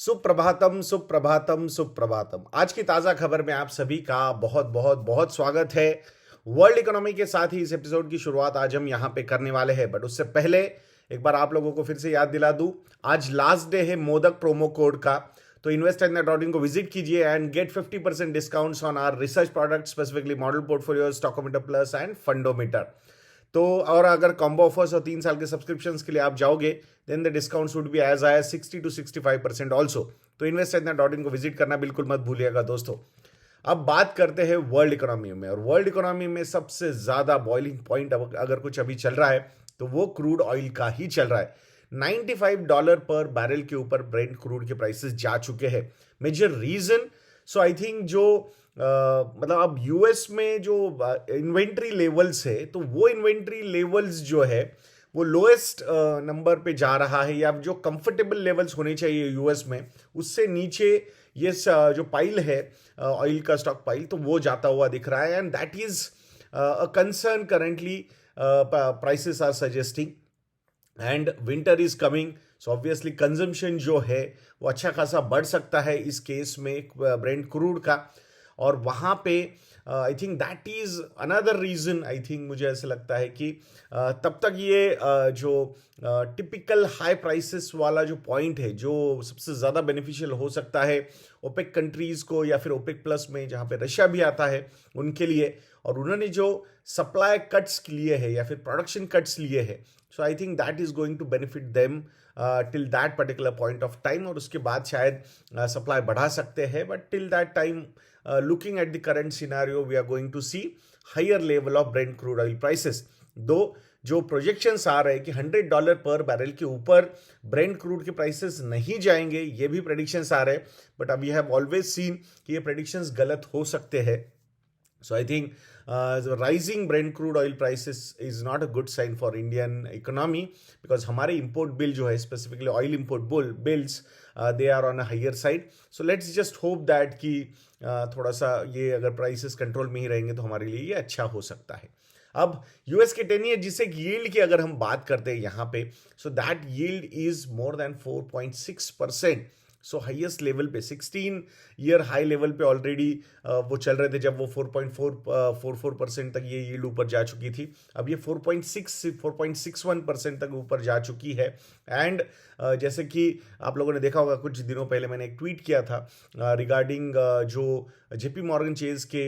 सुप्रभातम सुप्रभातम सुप्रभातम। आज की ताजा खबर में आप सभी का बहुत बहुत बहुत स्वागत है। वर्ल्ड इकोनॉमी के साथ ही इस एपिसोड की शुरुआत आज हम यहां पे करने वाले हैं, बट उससे पहले एक बार आप लोगों को फिर से याद दिला दूं, आज लास्ट डे है मोदक प्रोमो कोड का। तो investor.in को विजिट कीजिए and get 50% discounts on our research product, specifically model portfolio, Stockometer plus and Fundometer. तो और अगर कॉम्बो ऑफर्स और 3 साल के सब्सक्रिप्शन के लिए आप जाओगे, then the discounts would be as high as 60 to 65% also. तो investor.in को विजिट करना बिल्कुल मत भूलिएगा दोस्तों। अब बात करते हैं वर्ल्ड इकोनॉमी में, और वर्ल्ड इकोनॉमी में सबसे ज्यादा बॉइलिंग पॉइंट अगर कुछ अभी चल रहा है तो वो क्रूड ऑयल का ही चल रहा है। $95 पर बैरल के ऊपर ब्रेंट क्रूड के प्राइसेस जा चुके हैं। Major reason, so I think जो मतलब अब यूएस में जो इन्वेंट्री लेवल्स है, तो वो इन्वेंट्री लेवल्स जो है वो लोएस्ट नंबर पे जा रहा है, या जो कंफर्टेबल लेवल्स होने चाहिए यूएस में उससे नीचे ये जो पाइल है ऑयल का स्टॉक पाइल, तो वो जाता हुआ दिख रहा है। And that is a concern currently prices are suggesting, and winter is coming, so obviously consumption जो है वो अच्छा खासा बढ़ सकता है इस केस में ब्रेंट क्रूड का। और वहाँ पे I think that is another reason. I think मुझे ऐसा लगता है कि तब तक ये जो टिपिकल हाई प्राइसेस वाला जो पॉइंट है, जो सबसे ज़्यादा बेनिफिशियल हो सकता है ओपेक कंट्रीज़ को, या फिर ओपेक प्लस में जहाँ पे रशिया भी आता है उनके लिए, और उन्होंने जो सप्लाई कट्स लिए हैं या फिर प्रोडक्शन कट्स लिए हैं, so I think that is going to benefit them till that particular point of time. और उसके बाद शायद सप्लाई बढ़ा सकते हैं, but till that time, looking at the current scenario, we are going to see higher level of Brent crude oil prices. दो जो projections आ रहे हैं कि $100 पर बैरल के ऊपर ब्रेंट क्रूड के प्राइसेस नहीं जाएंगे, ये भी प्रेडिक्शंस आ रहे हैं, बट अब वी हैव ऑलवेज सीन कि ये प्रेडिक्शंस गलत हो सकते हैं। So I think the rising Brent crude oil prices is not a good sign for Indian economy, because हमारे import bill जो है, specifically oil import bills, they are on a higher side. So let's just hope that कि थोड़ा सा ये अगर prices control में ही रहेंगे तो हमारे लिए ये अच्छा हो सकता है। अब यूएस के 10 ईयर जिसे यील्ड की अगर हम बात करते हैं यहाँ पे, so that yield is more than 4.6%। So highest level पे 16 ईयर हाई लेवल पे ऑलरेडी वो चल रहे थे जब वो 4.44% तक ये यील्ड ऊपर जा चुकी थी। अब ये 4.61% तक ऊपर जा चुकी है। एंड जैसे कि आप लोगों ने देखा होगा, कुछ दिनों पहले मैंने एक ट्वीट किया था रिगार्डिंग जो जेपी मॉर्गन चेज के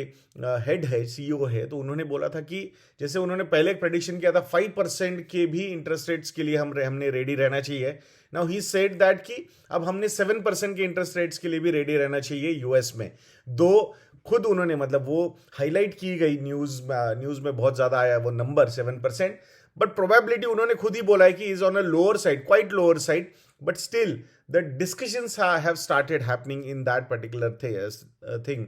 हेड है, सीईओ है, तो उन्होंने बोला था कि जैसे उन्होंने पहले एक प्रेडिक्शन किया था 5% के भी इंटरेस्ट रेट्स के लिए हमने रेडी रहना चाहिए। नाउ ही सेड दैट कि अब हमने 7% के इंटरेस्ट रेट्स के लिए भी रेडी रहना चाहिए यूएस में। दो खुद उन्होंने, मतलब वो हाईलाइट की गई न्यूज में बहुत ज्यादा आया वो नंबर 7%, बट प्रोबेबिलिटी उन्होंने खुद ही बोला है कि is on a lower side, quite lower side, but still the discussions have started happening in that particular thing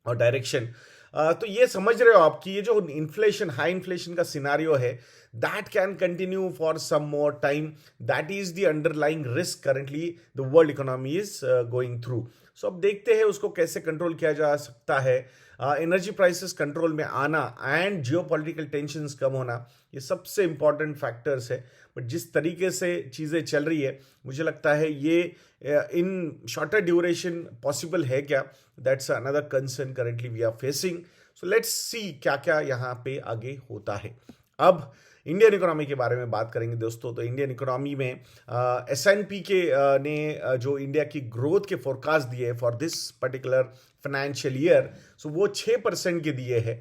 और डायरेक्शन। तो ये समझ रहे हो आप कि ये जो इन्फ्लेशन, हाई इन्फ्लेशन का सिनारियो है, that can continue for some more time. That is the underlying risk currently the world economy is going through. So अब देखते हैं उसको कैसे कंट्रोल किया जा सकता है। एनर्जी प्राइसेस कंट्रोल में आना एंड जियोपॉलिटिकल टेंशंस कम होना, ये सबसे इंपॉर्टेंट फैक्टर्स है। बट जिस तरीके से चीज़ें चल रही है, मुझे लगता है ये इन शॉर्टर ड्यूरेशन पॉसिबल है क्या, that's another concern currently we are facing. So let's see क्या क्या यहाँ पे आगे होता है। अब इंडियन इकोनॉमी के बारे में बात करेंगे दोस्तों। तो इंडियन इकोनॉमी में S&P के ने जो इंडिया की ग्रोथ के फोरकास्ट दिए for this particular financial year, so वो 6% के दिए हैं।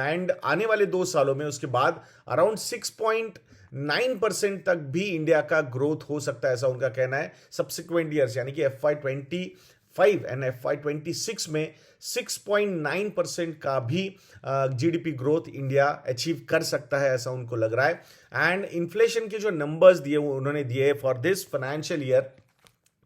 एंड आने वाले 2 सालों में उसके बाद अराउंड 6.9% तक भी इंडिया का ग्रोथ हो सकता है, ऐसा उनका कहना है। सब्सिक्वेंट ईयर्स यानी कि FY25 एंड FY26 में 6.9% का भी जीडीपी ग्रोथ इंडिया अचीव कर सकता है, ऐसा उनको लग रहा है। एंड इन्फ्लेशन के जो नंबर्स दिए वो उन्होंने दिए for this financial year,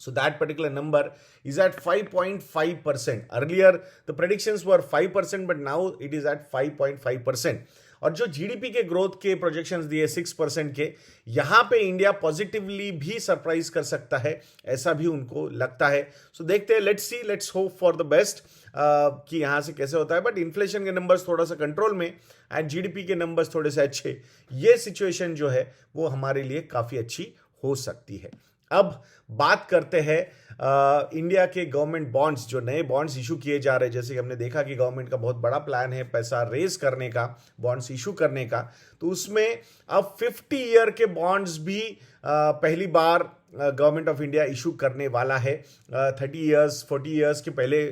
so that particular number is at 5.5%. Earlier the predictions were 5%, but now it is at 5.5%. और जो जीडीपी के ग्रोथ के प्रोजेक्शंस दिए 6% के, यहां पे इंडिया पॉजिटिवली भी सरप्राइज कर सकता है, ऐसा भी उनको लगता है। सो देखते हैं, let's see, let's hope for the best कि यहां से कैसे होता है। बट इन्फ्लेशन के नंबर्स थोड़ा सा कंट्रोल में एंड जीडीपी के नंबर्स थोड़े से अच्छे, ये सिचुएशन जो है वो हमारे लिए काफी अच्छी हो सकती है। अब बात करते हैं इंडिया के गवर्नमेंट बॉन्ड्स, जो नए बॉन्ड्स इशू किए जा रहे हैं। जैसे कि हमने देखा कि गवर्नमेंट का बहुत बड़ा प्लान है पैसा रेज करने का, बॉन्ड्स इशू करने का, तो उसमें अब 50 ईयर के बॉन्ड्स भी पहली बार गवर्नमेंट ऑफ इंडिया इशू करने वाला है। 30 ईयर्स 40 ईयर्स के पहले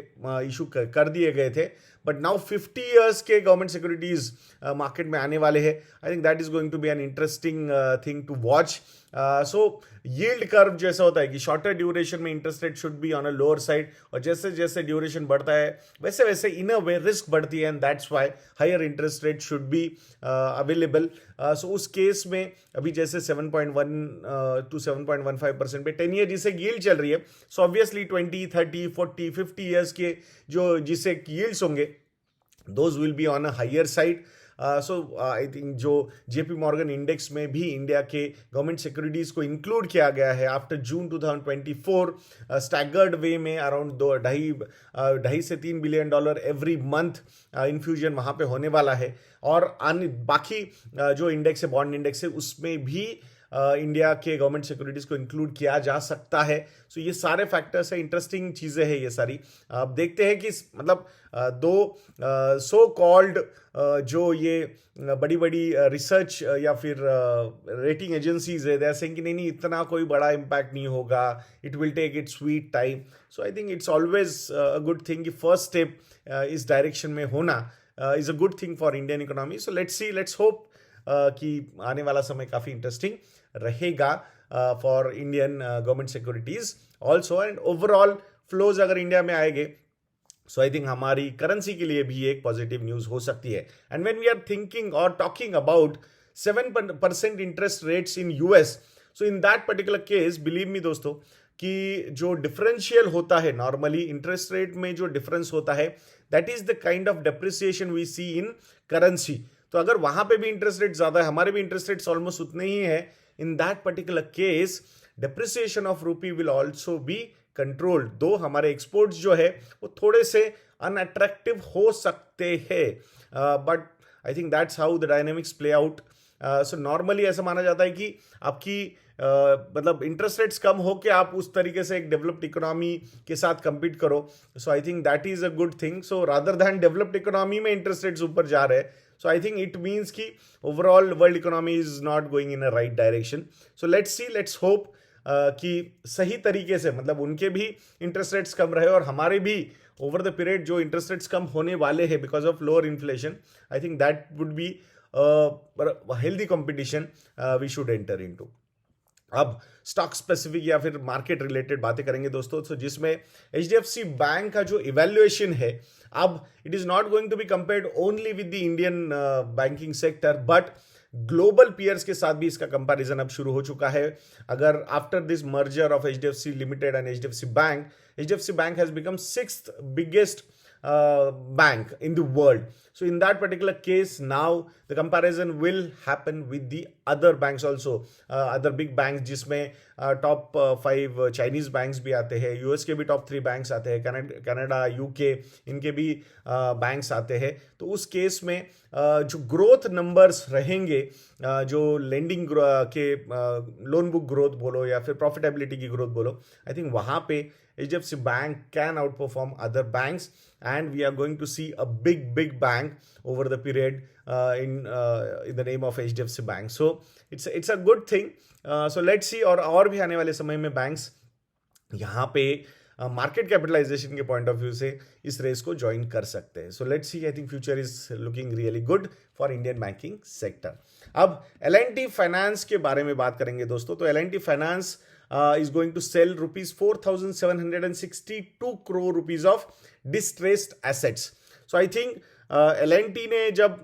इशू कर दिए गए थे, बट नाउ 50 ईयर्स के गवर्नमेंट सिक्योरिटीज मार्केट में आने वाले हैं। I think that is going to be an interesting thing to watch. So yield curve जैसा होता है कि शॉर्टर ड्यूरेशन में interest rate should be on a lower side, और जैसे जैसे ड्यूरेशन बढ़ता है वैसे वैसे इन अ वे रिस्क बढ़ती है, and that's why higher interest rate should be available. So उस केस में अभी जैसे 7.1 to 7.15% पे 10 ईयर जिसे यील्ड चल रही है, सो ऑब्वियसली 20, 30, 40, 50 ईयर्स के जो जिसे यील्ड्स होंगे those will be on a higher side. So I think जो जेपी मॉर्गन इंडेक्स में भी इंडिया के गवर्नमेंट सिक्योरिटीज को इंक्लूड किया गया है आफ्टर जून 2024, स्टैगर्ड वे में अराउंड 2.5 से $3 बिलियन एवरी मंथ इन्फ्यूजन वहाँ पे होने वाला है। और बाकी जो इंडेक्स है, बॉन्ड इंडेक्स है, उसमें भी इंडिया के गवर्नमेंट सिक्योरिटीज को इंक्लूड किया जा सकता है। सो ये सारे फैक्टर्स है, इंटरेस्टिंग चीज़ें हैं ये सारी। अब देखते हैं कि मतलब दो सो कॉल्ड जो ये बड़ी बड़ी रिसर्च या फिर रेटिंग एजेंसीज है, दे आर सेइंग कि नहीं इतना कोई बड़ा इम्पैक्ट नहीं होगा, it will take its sweet time. So I think it's always a good thing कि फर्स्ट स्टेप इस डायरेक्शन में होना is a good thing for Indian economy. So let's see, let's hope कि आने वाला समय काफ़ी इंटरेस्टिंग रहेगा for Indian government securities also, and overall flows अगर इंडिया में आएंगे सो आई थिंक हमारी करेंसी के लिए भी एक पॉजिटिव न्यूज हो सकती है। And when we are thinking और talking about 7% interest rates in US, so in that particular case believe me दोस्तों कि जो डिफरेंशियल होता है नॉर्मली इंटरेस्ट रेट में, जो डिफरेंस होता है, that is the kind of depreciation we see in currency. तो अगर वहां पे भी इंटरेस्ट रेट ज्यादा है, हमारे भी इंटरेस्ट रेट्स ऑलमोस्ट उतने ही है, इन that particular case depreciation of रूपी विल ऑल्सो बी कंट्रोल्ड। दो हमारे एक्सपोर्ट्स जो है वो थोड़े से अनअट्रैक्टिव हो सकते हैं, but I think that's how the dynamics play out. So normally ऐसा माना जाता है कि आपकी मतलब इंटरेस्ट रेट्स कम हो के आप उस तरीके से एक डेवलप्ड इकोनॉमी के साथ कंपीट करो। So I think that is a good thing. So rather than developed economy में इंटरेस्ट रेट्स ऊपर जा रहे हैं, so I think it means कि overall world economy is not going in a right direction. So let's see, let's hope कि सही तरीके से मतलब उनके भी इंटरेस्ट रेट्स कम रहे और हमारे भी ओवर द पीरियड जो इंटरेस्ट रेट्स कम होने वाले हैं because of lower inflation. I think that would be healthy competition we should enter into. अब स्टॉक स्पेसिफिक या फिर मार्केट रिलेटेड बातें करेंगे दोस्तों, तो जिसमें एचडीएफसी बैंक का जो इवैल्यूएशन है, अब it is not going to be compared only with the Indian banking sector, but global peers के साथ भी इसका कंपैरिजन अब शुरू हो चुका है। अगर after this merger of HDFC limited and HDFC bank has become 6th biggest bank in the world. So in that particular case, now the comparison will happen with the other banks also, other big banks जिसमें top 5 Chinese banks भी आते हैं, US के भी top 3 banks आते हैं, Canada UK इनके भी बैंक्स आते हैं। तो उस केस में जो ग्रोथ नंबर्स रहेंगे, जो लेंडिंग के लोन बुक ग्रोथ बोलो या फिर प्रॉफिटेबिलिटी की ग्रोथ बोलो, आई थिंक वहाँ पे HDFC Bank can outperform other banks, and we are going to see a big bank over the period in the name of HDFC Bank. So it's a good thing. So let's see, और भी आने वाले समय में banks यहाँ पे market capitalisation के point of view से इस रेस को ज्वाइन कर सकते हैं। सो let's C, I think future is looking really good for Indian banking sector. अब L&T फाइनेंस के बारे में बात करेंगे दोस्तों। तो L&T finance is going to sell rupees 4,762 crore rupees of distressed assets. So I think L&T ने जब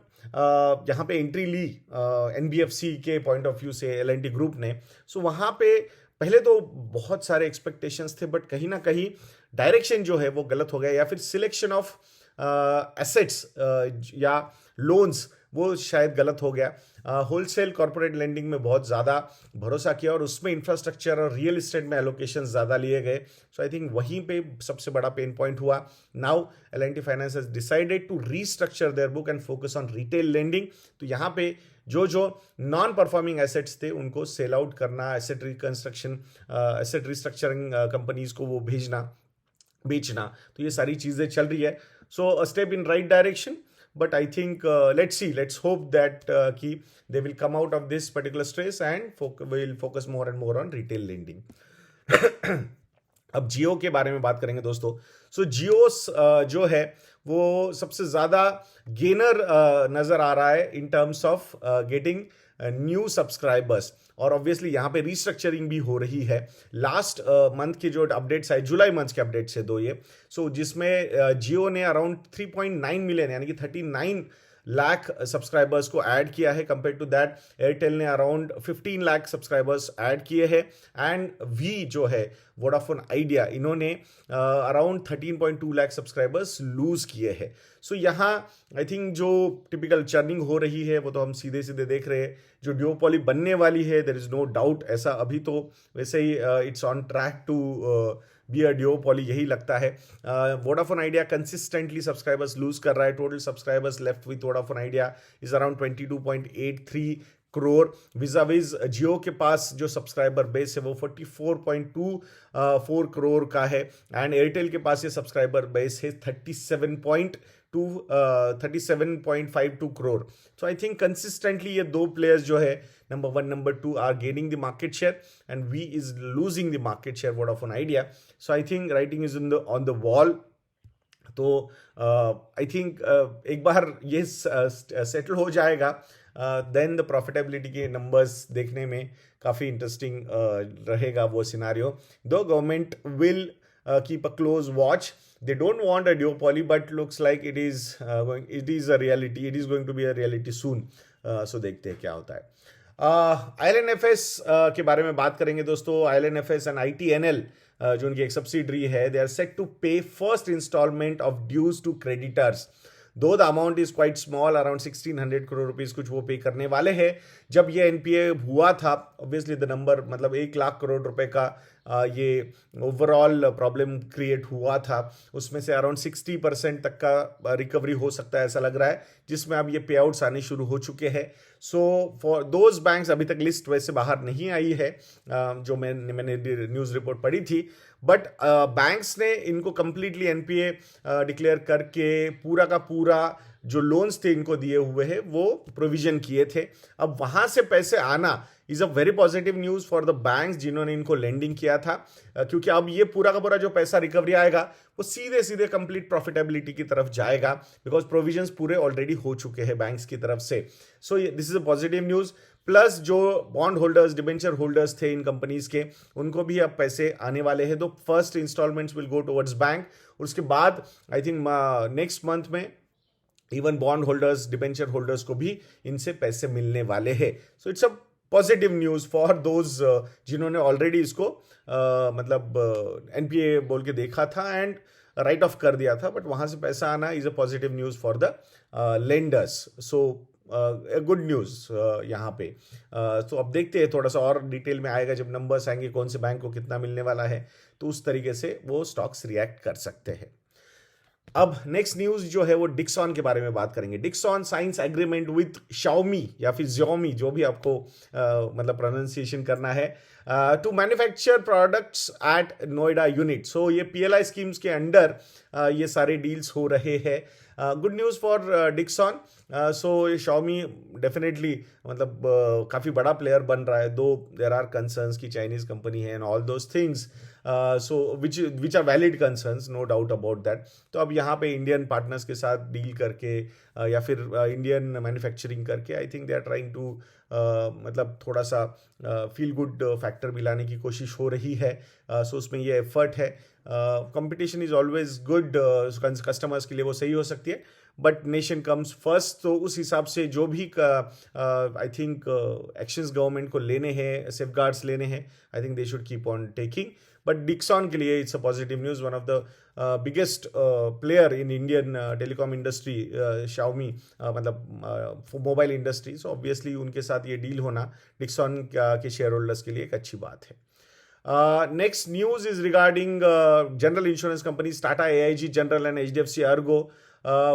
यहाँ पे एंट्री ली NBFC के पॉइंट ऑफ व्यू से L&T ग्रुप ने, सो वहाँ पे पहले तो बहुत सारे एक्सपेक्टेशंस थे, बट कहीं ना कहीं डायरेक्शन जो है वो गलत हो गया, या फिर सिलेक्शन ऑफ एसेट्स या लोन्स वो शायद गलत हो गया। होलसेल कॉर्पोरेट लेंडिंग में बहुत ज़्यादा भरोसा किया और उसमें इंफ्रास्ट्रक्चर और रियल एस्टेट में एलोकेशन ज़्यादा लिए गए। सो आई थिंक वहीं पे सबसे बड़ा पेन पॉइंट हुआ। Now L&T finance has decided to restructure their book and focus on retail lending. तो यहाँ पे जो जो नॉन परफॉर्मिंग एसेट्स थे उनको सेल आउट करना, asset reconstruction, asset restructuring companies को वो बेचना, तो ये सारी चीज़ें चल रही है। So a step in right direction, but I think let's hope that कि they will come out of this particular stress and will focus more and more on retail lending. अब जियो के बारे में बात करेंगे दोस्तों। सो जियो जो है वो सबसे ज़्यादा गेनर नज़र आ रहा है in terms of getting new subscribers, और ऑब्वियसली यहाँ पे रिस्ट्रक्चरिंग भी हो रही है। लास्ट मंथ के जो अपडेट्स है, जुलाई मंथ के अपडेट्स है दो ये, सो जिसमें जियो ने अराउंड 3.9 मिलियन यानी कि 39 लाख सब्सक्राइबर्स को ऐड किया है। कंपेयर टू दैट एयरटेल ने अराउंड 15 लाख सब्सक्राइबर्स ऐड किए हैं, एंड वी जो है वोडाफोन आइडिया, इन्होंने अराउंड 13.2 लाख सब्सक्राइबर्स लूज किए हैं। सो यहाँ आई थिंक जो टिपिकल चर्निंग हो रही है वो तो हम सीधे सीधे देख रहे हैं। जो ड्यूओपोली बनने वाली है, देयर इज नो डाउट, ऐसा अभी तो वैसे ही it's on track to be a duopoly, यही लगता है। Vodafone Idea consistently subscribers lose कर रहा है। Total subscribers left with Vodafone Idea is around 22.83 crore, vis-a-vis Jio के पास जो सब्सक्राइबर बेस है वो 44.24 करोड़ का है, एंड एयरटेल के पास ये सब्सक्राइबर बेस है 37.52 crore. So I think consistently ये दो प्लेयर्स जो है, number 1 number 2 are gaining the market share and Vi is losing the market share Vodafone Idea. So I think writing is on the wall. तो I think एक बार ये settle हो जाएगा, देन द प्रॉफिटेबिलिटी के numbers देखने में काफ़ी इंटरेस्टिंग रहेगा वो scenario. Though government will keep a close watch. They don't want a duopoly, but looks like it is a reality. It is going to be a reality soon. So देखते हैं क्या होता है। IL&FS के बारे में बात करेंगे दोस्तों। IL&FS एंड ITNL जो उनकी एक सब्सिडरी है, they are set to pay first installment of dues to creditors. दो the amount is quite small, around 1600 crore rupees कुछ वो पे करने वाले हैं। जब ये एनपीए हुआ था, ऑब्वियसली द नंबर मतलब 1 लाख करोड़ रुपए का ये ओवरऑल प्रॉब्लम क्रिएट हुआ था, उसमें से अराउंड 60% तक का रिकवरी हो सकता है ऐसा लग रहा है, जिसमें अब ये पे आउट्स आने शुरू हो चुके हैं। सो फॉर दोज बैंक्स, अभी तक लिस्ट वैसे बाहर नहीं आई है जो मैंने न्यूज़ रिपोर्ट पढ़ी थी, बट बैंक्स ने इनको कंप्लीटली एनपीए डिक्लेयर करके पूरा का पूरा जो लोन्स थे इनको दिए हुए हैं वो प्रोविजन किए थे। अब वहां से पैसे आना is a very positive news for the banks जिन्होंने इनको लेंडिंग किया था, क्योंकि अब ये पूरा का पूरा जो पैसा रिकवरी आएगा वो सीधे सीधे कंप्लीट प्रॉफिटेबिलिटी की तरफ जाएगा, बिकॉज प्रोविजंस पूरे ऑलरेडी हो चुके हैं बैंक्स की तरफ से। So this is a positive news. Plus जो बॉन्ड होल्डर्स, डिबेंचर होल्डर्स थे इन कंपनीज के, उनको भी अब पैसे आने वाले हैं। तो first installments will go towards bank, उसके बाद आई थिंक नेक्स्ट मंथ में even bond holders, debenture holders को भी इनसे पैसे मिलने वाले हैं। So it's a positive news for those जिन्होंने ऑलरेडी इसको मतलब एनपीए बोल के देखा था एंड राइट ऑफ कर दिया था, बट वहां से पैसा आना is a positive news for the lenders. So good news यहाँ पे। तो अब देखते हैं, थोड़ा सा और डिटेल में आएगा जब नंबर्स आएंगे कौन से बैंक को कितना मिलने वाला है, तो उस तरीके से वो स्टॉक्स रिएक्ट कर सकते हैं। अब नेक्स्ट न्यूज जो है वो डिक्सॉन के बारे में बात करेंगे। Dixon science agreement with Xiaomi या फिर Xiaomi, जो भी आपको मतलब प्रोनाउंसिएशन करना है, to manufacture products at Noida unit. So ये PLI स्कीम्स के अंडर ये सारे डील्स हो रहे हैं। Good news for Dixon. So ये Xiaomi डेफिनेटली मतलब काफ़ी बड़ा प्लेयर बन रहा है, दो देर आर कंसर्न्स की चाइनीज कंपनी है and all those things, so which are valid concerns, no doubt about that. तो अब यहाँ पे इंडियन पार्टनर्स के साथ डील करके या फिर इंडियन मैन्युफैक्चरिंग करके I think they are trying to मतलब थोड़ा सा फील गुड फैक्टर भी लाने की कोशिश हो रही है। सो उसमें ये एफर्ट है। Competition is always good customers के लिए, वो सही हो सकती है, बट नेशन कम्स फर्स्ट। तो उस हिसाब से जो भी आई थिंक एक्शंस गवर्नमेंट को लेने हैं, सेफगार्ड्स लेने हैं, I think they should keep on taking. But Dixon के लिए it's a positive news. One of the biggest player in Indian telecom industry, Xiaomi, मतलब मोबाइल इंडस्ट्री. सो ऑब्वियसली उनके साथ ये डील होना डिक्सॉन के शेयर होल्डर्स के लिए एक अच्छी बात है. Next news is regarding general insurance companies Tata AIG General and HDFC Ergo.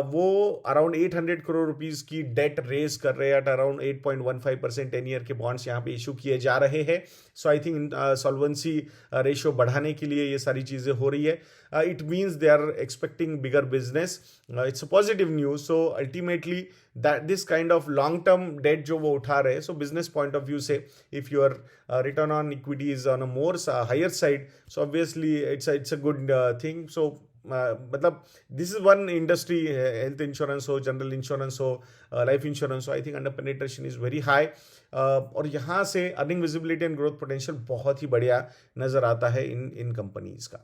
वो अराउंड 800 करोड़ रुपीस की डेट रेज कर रहे हैं एट अराउंड 8.15% 10 ईयर के बॉन्ड्स यहाँ पे इशू किए जा रहे हैं. So I think solvency ratio बढ़ाने के लिए ये सारी चीज़ें हो रही है. It means they are expecting bigger business. It's a positive news. So ultimately that this kind of long term debt जो वो उठा रहे हैं, so business point of view से if your return on equity is on a more higher side, so obviously it's a good thing. So मतलब this is one industry, health insurance हो, general insurance हो, life insurance हो, I think under penetration is very high. और यहाँ से earning visibility and growth potential बहुत ही बढ़िया नजर आता है इन कंपनीज का.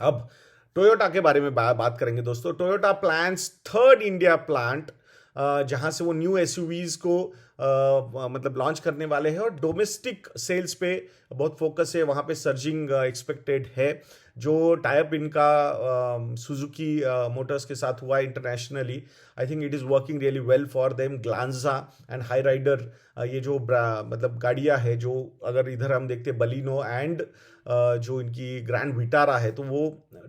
अब टोयोटा के बारे में बात करेंगे दोस्तों. Toyota plans third India plant, जहां से वो न्यू एसयूवीज को मतलब लॉन्च करने वाले हैं और डोमेस्टिक सेल्स पे बहुत फोकस है. वहाँ पे सर्जिंग एक्सपेक्टेड है. जो टाइप इनका सुजुकी मोटर्स के साथ हुआ internationally, I think it is working really well for them. Glanza and Hyryder, ये जो मतलब गाड़ियाँ है, जो अगर इधर हम देखते बलिनो एंड जो इनकी ग्रैंड विटारा है, तो वो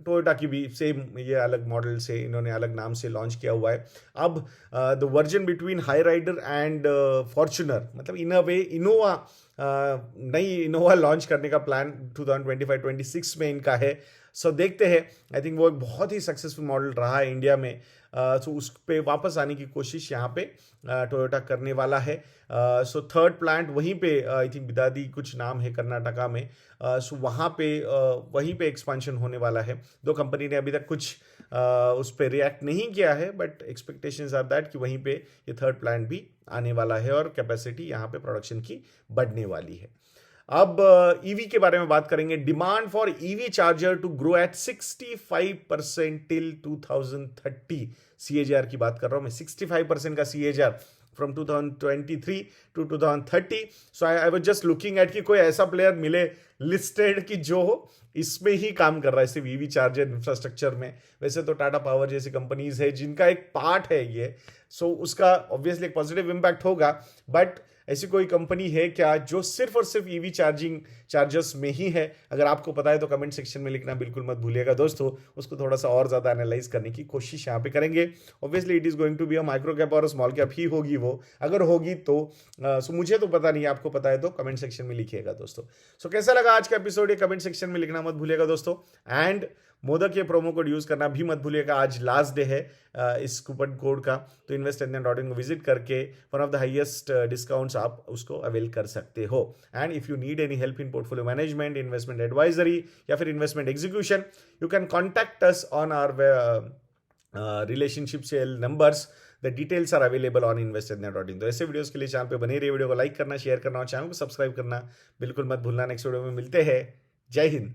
टोयोटा की भी सेम ये अलग मॉडल से इन्होंने अलग नाम से लॉन्च किया हुआ है. अब the version between Hyryder and Fortuner, मतलब इन अ वे इनोवा, नई इनोवा लॉन्च करने का प्लान 2025-26 में इनका है. सो देखते हैं. आई थिंक वो एक बहुत ही सक्सेसफुल मॉडल रहा है इंडिया में. सो उस पे वापस आने की कोशिश यहाँ पे टोयोटा करने वाला है. सो थर्ड प्लांट वहीं पे, आई थिंक बिदादी कुछ नाम है कर्नाटका में. सो वहाँ पे वहीं पे एक्सपांशन होने वाला है. दो कंपनी ने अभी तक कुछ उस पर रिएक्ट नहीं किया है, बट एक्सपेक्टेशंस आर दैट कि वहीं पे ये थर्ड प्लांट भी आने वाला है और कैपेसिटी यहाँ पे प्रोडक्शन की बढ़ने वाली है. अब ईवी के बारे में बात करेंगे. Demand for EV charger to grow at 65% till 2030. CAGR की बात कर रहा हूं मैं, 65% का CAGR from 2023 to 2030. So I was just looking at कि कोई ऐसा प्लेयर मिले लिस्टेड की जो इसमें ही काम कर रहा है, सिर्फ ईवी चार्जर इंफ्रास्ट्रक्चर में. वैसे तो टाटा पावर जैसी कंपनीज है जिनका एक पार्ट है ये, सो उसका ऑब्वियसली एक पॉजिटिव इम्पैक्ट होगा. बट ऐसी कोई कंपनी है क्या जो सिर्फ और सिर्फ ईवी चार्जर्स में ही है? अगर आपको पता है तो कमेंट सेक्शन में लिखना बिल्कुल मत भूलिएगा दोस्तों. उसको थोड़ा सा और ज़्यादा एनालाइज करने की कोशिश यहाँ पे करेंगे. Obviously it is going to be a micro cap और स्मॉल कैप ही होगी वो, अगर होगी तो. सो मुझे तो पता नहीं, आपको पता है तो कमेंट सेक्शन में लिखिएगा दोस्तों. सो कैसा लगा आज का एपिसोड, ये कमेंट सेक्शन में लिखना मत भूलिएगा दोस्तों. एंड मोदक ये प्रोमो कोड यूज करना भी मत भूलिएगा. आज लास्ट डे है इस कूपन कोड का, तो investindia.in को विजिट करके one of the highest discounts आप उसको अवेल कर सकते हो. And if you need any help in portfolio management, investment advisory या फिर investment execution, you can contact us on our relationship cell numbers. The details are available on investindia.in. तो ऐसे videos के लिए चैनल पे बने रहिए. वीडियो को लाइक करना, शेयर करना और चैनल को सब्सक्राइब करना बिल्कुल मत भूलना. नेक्स्ट वीडियो में मिलते हैं. जय हिंद.